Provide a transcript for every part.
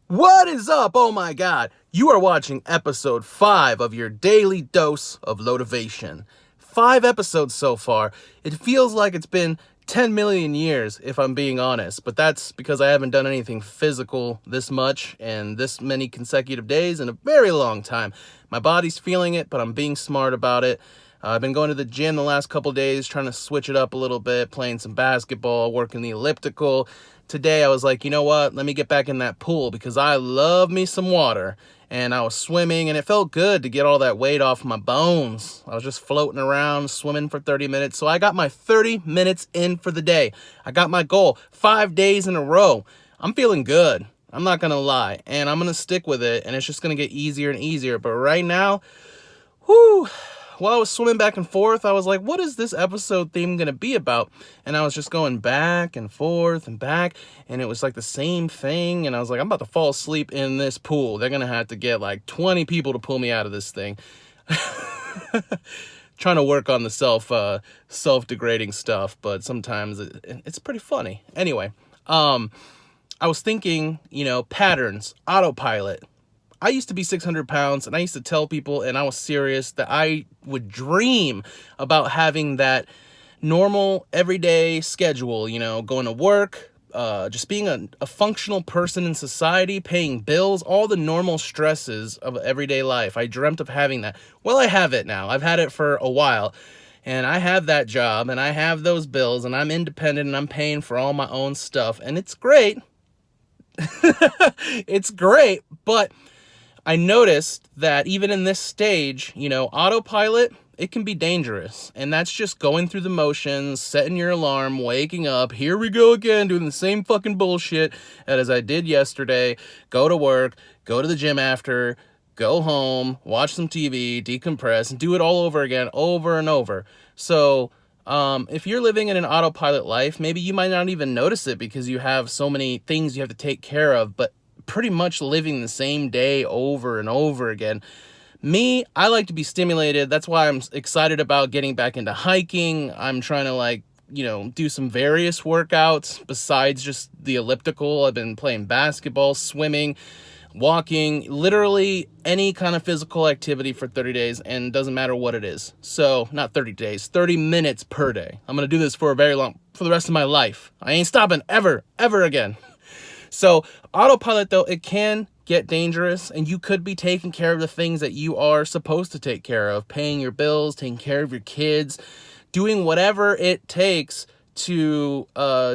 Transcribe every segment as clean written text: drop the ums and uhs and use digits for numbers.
What is up? Oh my god. You are watching episode 5 of your daily dose of LoweTivation. 5 episodes so far. It feels like it's been 10 million years, if I'm being honest, but that's because I haven't done anything physical this much and this many consecutive days in a very long time. My body's feeling it, but I'm being smart about it. I've been going to the gym the last couple days, trying to switch it up a little bit, playing some basketball, working the elliptical. Today I was like, you know what, let me get back in that pool because I love me some water. And I was swimming and it felt good to get all that weight off my bones. I was just floating around, swimming for 30 minutes. So I got my 30 minutes in for the day. I got my goal 5 days in a row. I'm feeling good. I'm not going to lie. And I'm going to stick with it. And it's just going to get easier and easier. But right now, whoo, while I was swimming back and forth, I was like, what is this episode theme going to be about? And I was just going back and forth and back, and it was like the same thing. And I was like, I'm about to fall asleep in this pool. They're going to have to get like 20 people to pull me out of this thing. Trying to work on the self-degrading stuff, but sometimes it's pretty funny. Anyway, I was thinking, patterns, autopilot. I used to be 600 pounds, and I used to tell people, and I was serious, that I would dream about having that normal, everyday schedule, going to work, just being a functional person in society, paying bills, all the normal stresses of everyday life. I dreamt of having that. Well, I have it now. I've had it for a while, and I have that job, and I have those bills, and I'm independent, and I'm paying for all my own stuff, and it's great. It's great, but I noticed that even in this stage, autopilot, it can be dangerous. And that's just going through the motions, setting your alarm, waking up, here we go again, doing the same fucking bullshit as I did yesterday, go to work, go to the gym after, go home, watch some TV, decompress, and do it all over again, over and over. So if you're living in an autopilot life, maybe you might not even notice it because you have so many things you have to take care of, but pretty much living the same day over and over again. Me, I like to be stimulated. That's why I'm excited about getting back into hiking. I'm trying to do some various workouts besides just the elliptical. I've been playing basketball, swimming, walking, literally any kind of physical activity for 30 days, and doesn't matter what it is. So not 30 days, 30 minutes per day. I'm going to do this for the rest of my life. I ain't stopping ever again. So autopilot, though, it can get dangerous, and you could be taking care of the things that you are supposed to take care of, paying your bills, taking care of your kids, doing whatever it takes to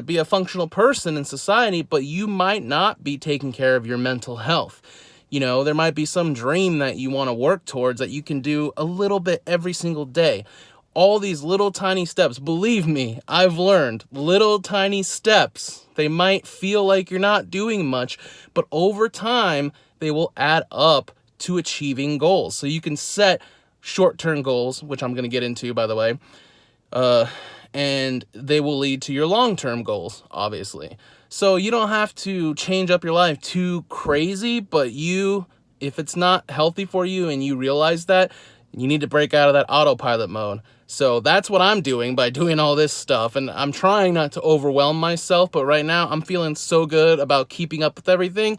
be a functional person in society, but you might not be taking care of your mental health. There might be some dream that you want to work towards that you can do a little bit every single day. All these little tiny steps, believe me, I've learned little tiny steps. They might feel like you're not doing much, but over time, they will add up to achieving goals. So you can set short-term goals, which I'm going to get into, by the way, and they will lead to your long-term goals, obviously. So you don't have to change up your life too crazy, but if it's not healthy for you and you realize that, you need to break out of that autopilot mode. So that's what I'm doing by doing all this stuff. And I'm trying not to overwhelm myself, but right now I'm feeling so good about keeping up with everything.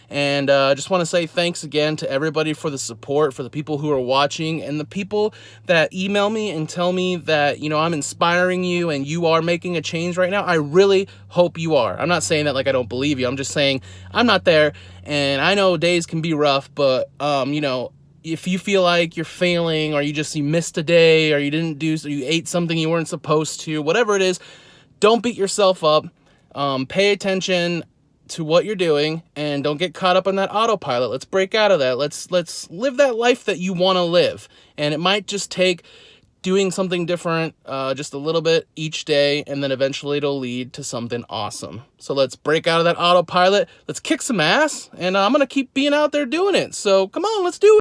And I just want to say thanks again to everybody for the support, for the people who are watching, and the people that email me and tell me that, I'm inspiring you and you are making a change right now. I really hope you are. I'm not saying that like I don't believe you. I'm just saying I'm not there. And I know days can be rough, but, if you feel like you're failing, or you missed a day, or you ate something you weren't supposed to, whatever it is, don't beat yourself up. Pay attention to what you're doing and don't get caught up on that autopilot. Let's break out of that. Let's live that life that you want to live. And it might just take doing something different, just a little bit each day, and then eventually it'll lead to something awesome. So let's break out of that autopilot. Let's kick some ass, and I'm going to keep being out there doing it. So come on, let's do it.